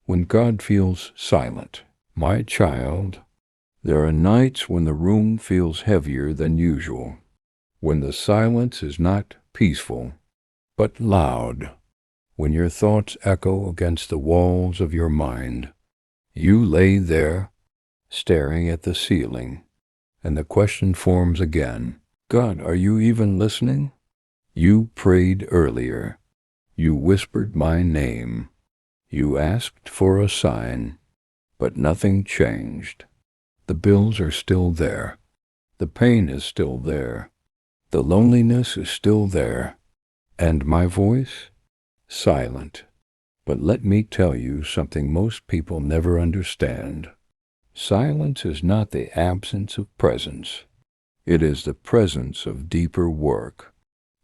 when God feels silent. My child, there are nights when the room feels heavier than usual, when the silence is not peaceful, but loud, when your thoughts echo against the walls of your mind. You lay there, staring at the ceiling, and the question forms again, God, are you even listening? You prayed earlier. You whispered my name. You asked for a sign, but nothing changed. The bills are still there. The pain is still there. The loneliness is still there. And my voice? Silent. But let me tell you something most people never understand. Silence is not the absence of presence. It is the presence of deeper work.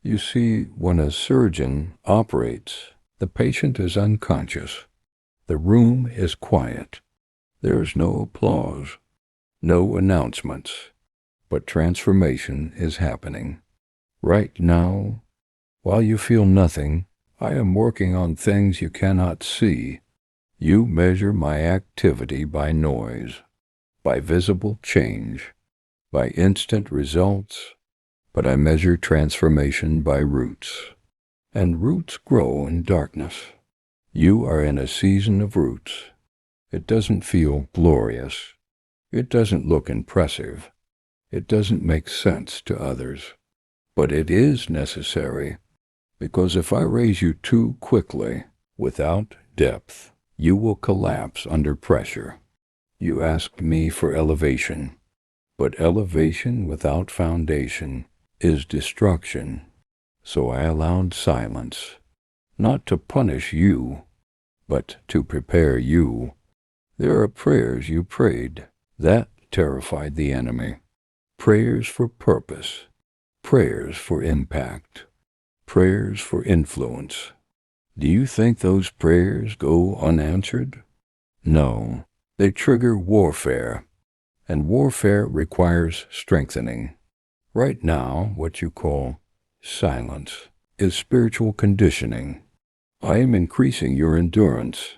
You see, when a surgeon operates, the patient is unconscious. The room is quiet. There is no applause, no announcements, but transformation is happening. Right now, while you feel nothing, I am working on things you cannot see. You measure my activity by noise, by visible change, by instant results, but I measure transformation by roots. And roots grow in darkness. You are in a season of roots. It doesn't feel glorious. It doesn't look impressive. It doesn't make sense to others. But it is necessary, because if I raise you too quickly, without depth, you will collapse under pressure. You asked me for elevation, but elevation without foundation is destruction. So I allowed silence, not to punish you, but to prepare you. There are prayers you prayed that terrified the enemy. Prayers for purpose, prayers for impact, prayers for influence. Do you think those prayers go unanswered? No, they trigger warfare, and warfare requires strengthening. Right now, what you call silence is spiritual conditioning. I am increasing your endurance.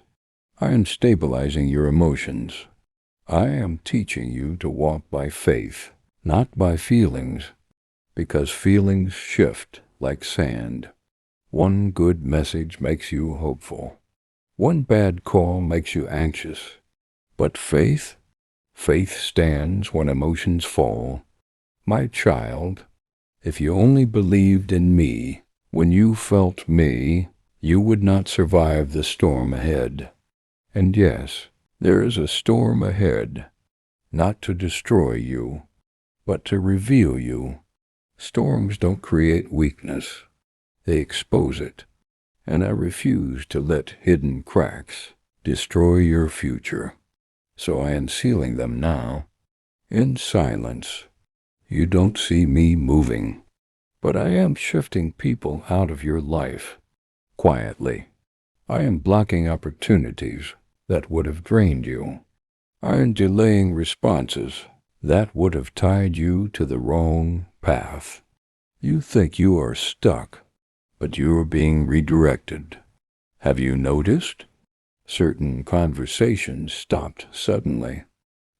I am stabilizing your emotions. I am teaching you to walk by faith, not by feelings, because feelings shift like sand. One good message makes you hopeful. One bad call makes you anxious. But faith stands when emotions fall. My child, if you only believed in me, when you felt me, you would not survive the storm ahead. And yes, there is a storm ahead, not to destroy you, but to reveal you. Storms don't create weakness. They expose it, and I refuse to let hidden cracks destroy your future. So I am sealing them now, in silence. You don't see me moving, but I am shifting people out of your life, quietly. I am blocking opportunities that would have drained you. I am delaying responses that would have tied you to the wrong path. You think you are stuck, but you are being redirected. Have you noticed? Certain conversations stopped suddenly.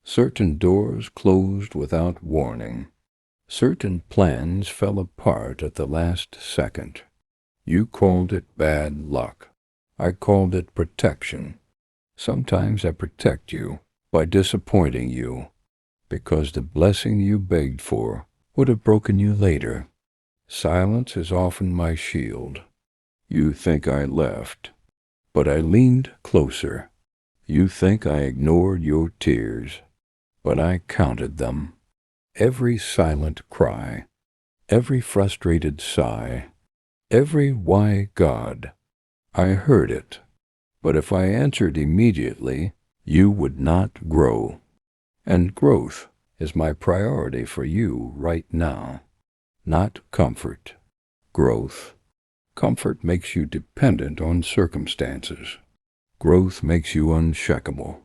Certain doors closed without warning. Certain plans fell apart at the last second. You called it bad luck. I called it protection. Sometimes I protect you by disappointing you, because the blessing you begged for would have broken you later. Silence is often my shield. You think I left, but I leaned closer. You think I ignored your tears, but I counted them. Every silent cry, every frustrated sigh, every why God, I heard it. But if I answered immediately, you would not grow. And growth is my priority for you right now. Not comfort. Growth. Comfort makes you dependent on circumstances. Growth makes you unshakable.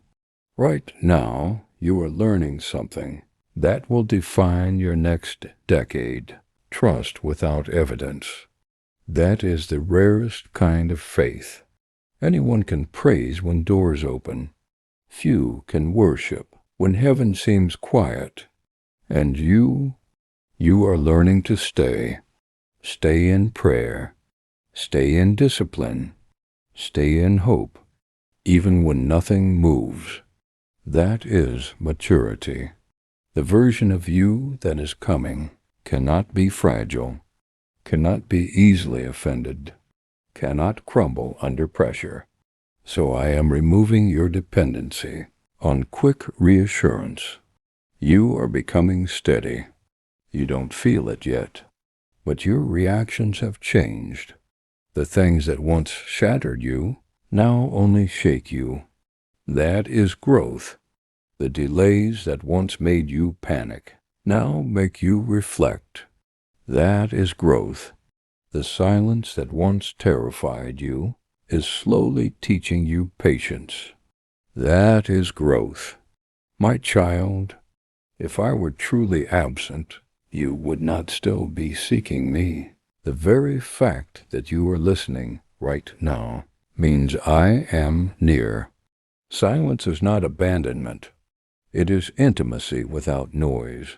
Right now, you are learning something that will define your next decade. Trust without evidence. That is the rarest kind of faith. Anyone can praise when doors open. Few can worship when heaven seems quiet. And you are learning to stay. Stay in prayer. Stay in discipline. Stay in hope, even when nothing moves. That is maturity. The version of you that is coming cannot be fragile, cannot be easily offended, cannot crumble under pressure. So I am removing your dependency on quick reassurance. You are becoming steady. You don't feel it yet, but your reactions have changed. The things that once shattered you now only shake you. That is growth. The delays that once made you panic now make you reflect. That is growth. The silence that once terrified you is slowly teaching you patience. That is growth. My child, if I were truly absent, you would not still be seeking me. The very fact that you are listening right now means I am near. Silence is not abandonment. It is intimacy without noise.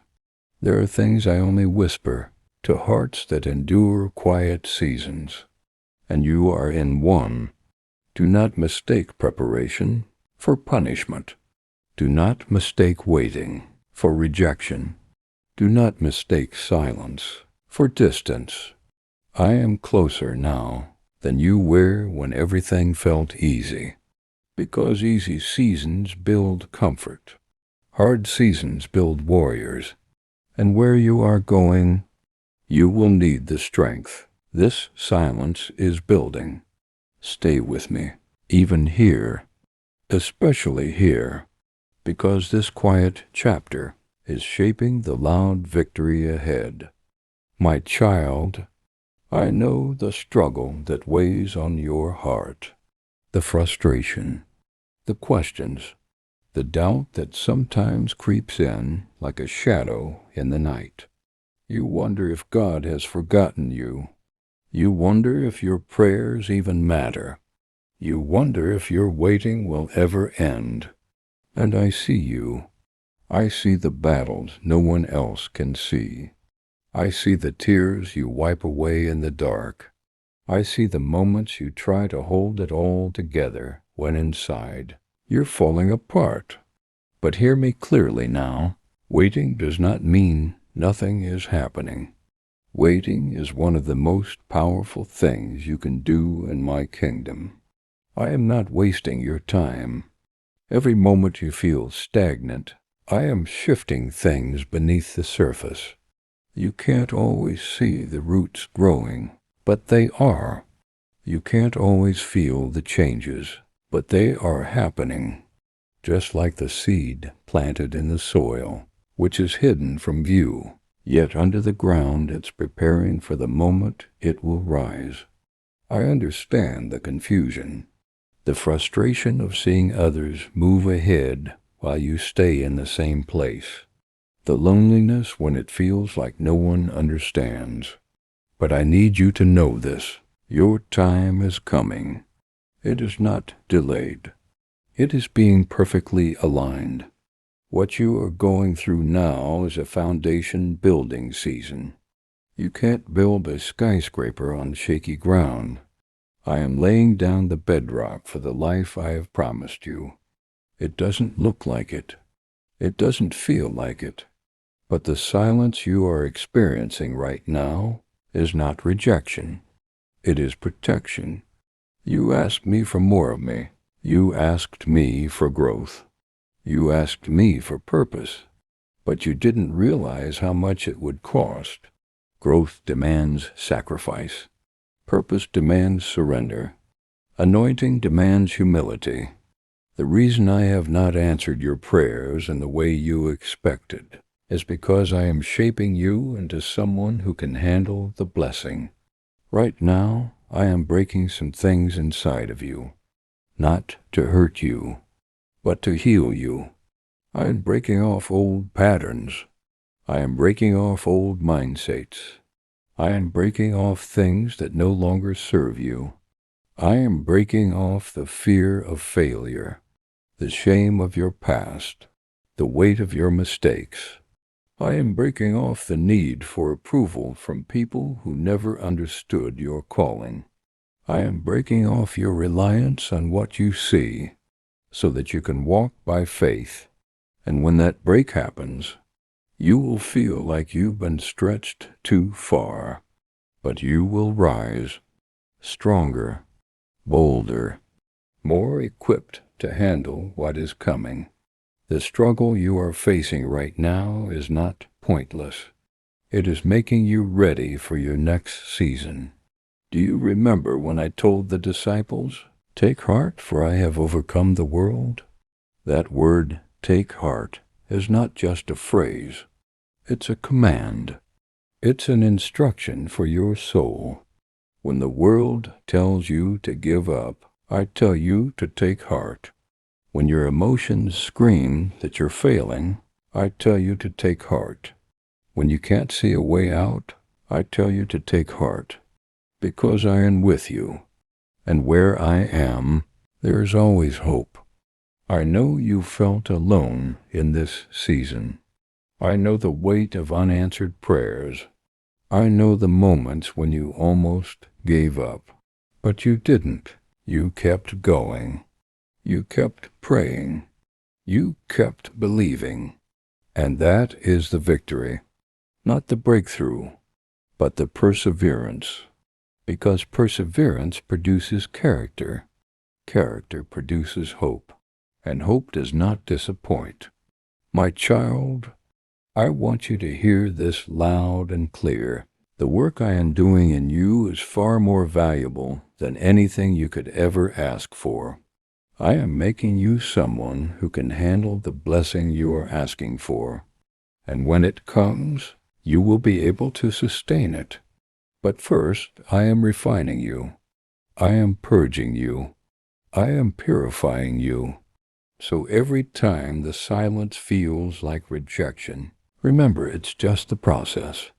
There are things I only whisper to hearts that endure quiet seasons. And you are in one. Do not mistake preparation for punishment. Do not mistake waiting for rejection. Do not mistake silence for distance. I am closer now than you were when everything felt easy, because easy seasons build comfort. Hard seasons build warriors, and where you are going, you will need the strength. This silence is building. Stay with me, even here, especially here, because this quiet chapter is shaping the loud victory ahead. My child, I know the struggle that weighs on your heart, the frustration, the questions, the doubt that sometimes creeps in like a shadow in the night. You wonder if God has forgotten you. You wonder if your prayers even matter. You wonder if your waiting will ever end. And I see you. I see the battles no one else can see. I see the tears you wipe away in the dark. I see the moments you try to hold it all together when inside you're falling apart. But hear me clearly now. Waiting does not mean nothing is happening. Waiting is one of the most powerful things you can do in my kingdom. I am not wasting your time. Every moment you feel stagnant, I am shifting things beneath the surface. You can't always see the roots growing, but they are. You can't always feel the changes, but they are happening. Just like the seed planted in the soil, which is hidden from view, yet under the ground it's preparing for the moment it will rise. I understand the confusion, the frustration of seeing others move ahead while you stay in the same place, the loneliness when it feels like no one understands. But I need you to know this. Your time is coming. It is not delayed. It is being perfectly aligned. What you are going through now is a foundation building season. You can't build a skyscraper on shaky ground. I am laying down the bedrock for the life I have promised you. It doesn't look like it. It doesn't feel like it. But the silence you are experiencing right now is not rejection. It is protection. You asked me for more of me. You asked me for growth. You asked me for purpose. But you didn't realize how much it would cost. Growth demands sacrifice. Purpose demands surrender. Anointing demands humility. The reason I have not answered your prayers in the way you expected is because I am shaping you into someone who can handle the blessing. Right now, I am breaking some things inside of you, not to hurt you, but to heal you. I am breaking off old patterns. I am breaking off old mindsets. I am breaking off things that no longer serve you. I am breaking off the fear of failure, the shame of your past, the weight of your mistakes. I am breaking off the need for approval from people who never understood your calling. I am breaking off your reliance on what you see so that you can walk by faith. And when that break happens, you will feel like you've been stretched too far, but you will rise stronger, bolder, more equipped to handle what is coming. The struggle you are facing right now is not pointless. It is making you ready for your next season. Do you remember when I told the disciples, "Take heart, for I have overcome the world"? That word, take heart, is not just a phrase. It's a command. It's an instruction for your soul. When the world tells you to give up, I tell you to take heart. When your emotions scream that you're failing, I tell you to take heart. When you can't see a way out, I tell you to take heart, because I am with you, and where I am, there is always hope. I know you felt alone in this season. I know the weight of unanswered prayers. I know the moments when you almost gave up, but you didn't. You kept going. You kept praying. You kept believing. And that is the victory. Not the breakthrough, but the perseverance. Because perseverance produces character. Character produces hope. And hope does not disappoint. My child, I want you to hear this loud and clear. The work I am doing in you is far more valuable than anything you could ever ask for. I am making you someone who can handle the blessing you are asking for. And when it comes, you will be able to sustain it. But first, I am refining you. I am purging you. I am purifying you. So every time the silence feels like rejection, remember it's just the process.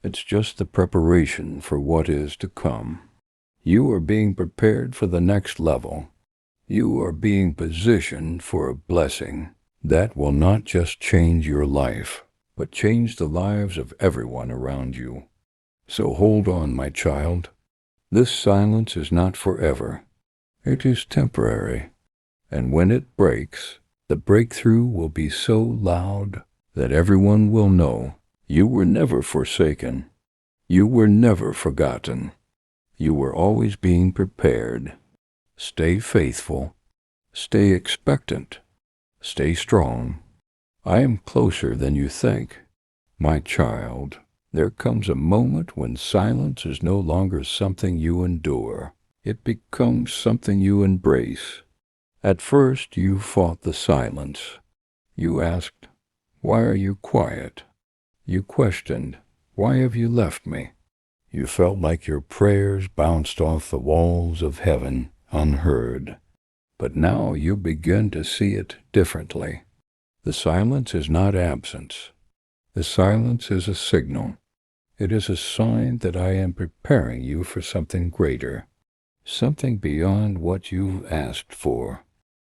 It's just the preparation for what is to come. You are being prepared for the next level. You are being positioned for a blessing that will not just change your life, but change the lives of everyone around you. So hold on, my child. This silence is not forever. It is temporary. And when it breaks, the breakthrough will be so loud that everyone will know you were never forsaken. You were never forgotten. You were always being prepared. Stay faithful. Stay expectant. Stay strong. I am closer than you think. My child, there comes a moment when silence is no longer something you endure. It becomes something you embrace. At first you fought the silence. You asked, "Why are you quiet?" You questioned, "Why have you left me?" You felt like your prayers bounced off the walls of heaven unheard. But now you begin to see it differently. The silence is not absence. The silence is a signal. It is a sign that I am preparing you for something greater, something beyond what you've asked for.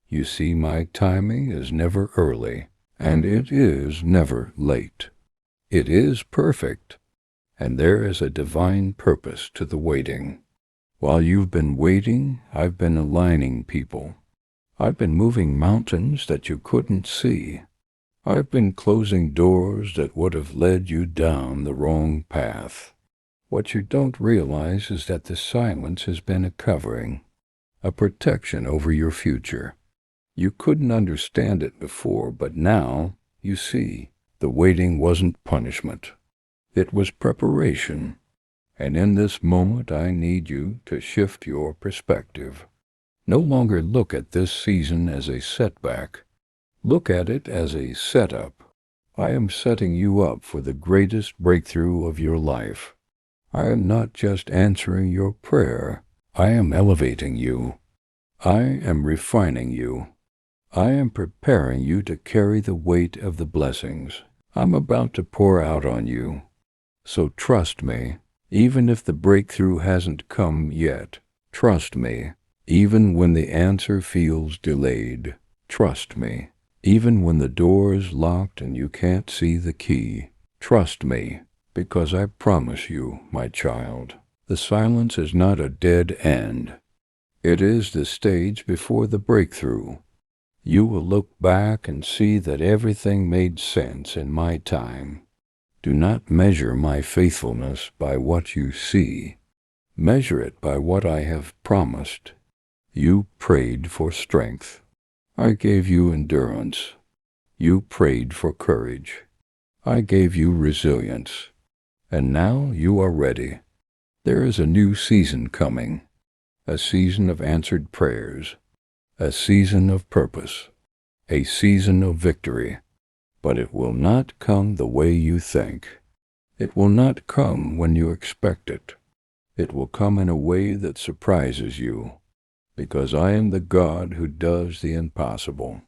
You see, my timing is never early, and it is never late. It is perfect, and there is a divine purpose to the waiting. While you've been waiting, I've been aligning people. I've been moving mountains that you couldn't see. I've been closing doors that would have led you down the wrong path. What you don't realize is that the silence has been a covering, a protection over your future. You couldn't understand it before, but now you see. The waiting wasn't punishment. It was preparation. And in this moment I need you to shift your perspective. No longer look at this season as a setback. Look at it as a setup. I am setting you up for the greatest breakthrough of your life. I am not just answering your prayer. I am elevating you. I am refining you. I am preparing you to carry the weight of the blessings I'm about to pour out on you. So trust me, even if the breakthrough hasn't come yet. Trust me, even when the answer feels delayed. Trust me, even when the door is locked and you can't see the key. Trust me, because I promise you, my child, the silence is not a dead end. It is the stage before the breakthrough. You will look back and see that everything made sense in my time. Do not measure my faithfulness by what you see. Measure it by what I have promised. You prayed for strength. I gave you endurance. You prayed for courage. I gave you resilience. And now you are ready. There is a new season coming, a season of answered prayers, a season of purpose, a season of victory. But it will not come the way you think. It will not come when you expect it. It will come in a way that surprises you, because I am the God who does the impossible.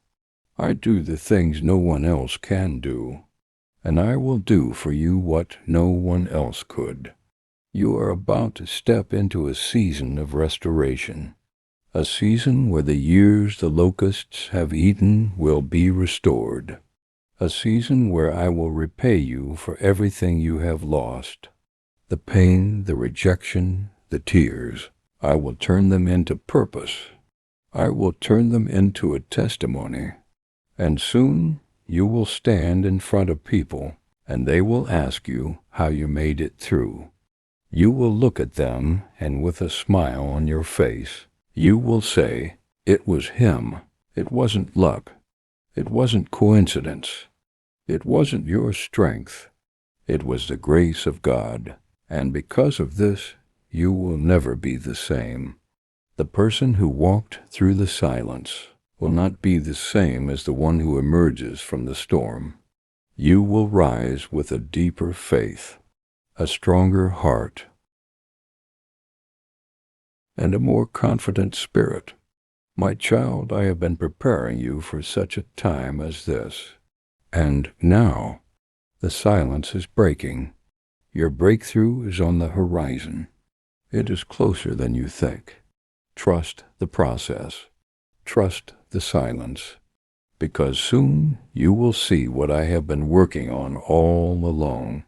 I do the things no one else can do, and I will do for you what no one else could. You are about to step into a season of restoration, a season where the years the locusts have eaten will be restored, a season where I will repay you for everything you have lost. The pain, the rejection, the tears, I will turn them into purpose. I will turn them into a testimony. And soon you will stand in front of people, and they will ask you how you made it through. You will look at them, and with a smile on your face, you will say, "It was him. It wasn't luck. It wasn't coincidence. It wasn't your strength. It was the grace of God. And because of this, you will never be the same." The person who walked through the silence will not be the same as the one who emerges from the storm. You will rise with a deeper faith, a stronger heart, and a more confident spirit. My child, I have been preparing you for such a time as this. And now, the silence is breaking. Your breakthrough is on the horizon. It is closer than you think. Trust the process. Trust the silence, because soon you will see what I have been working on all along.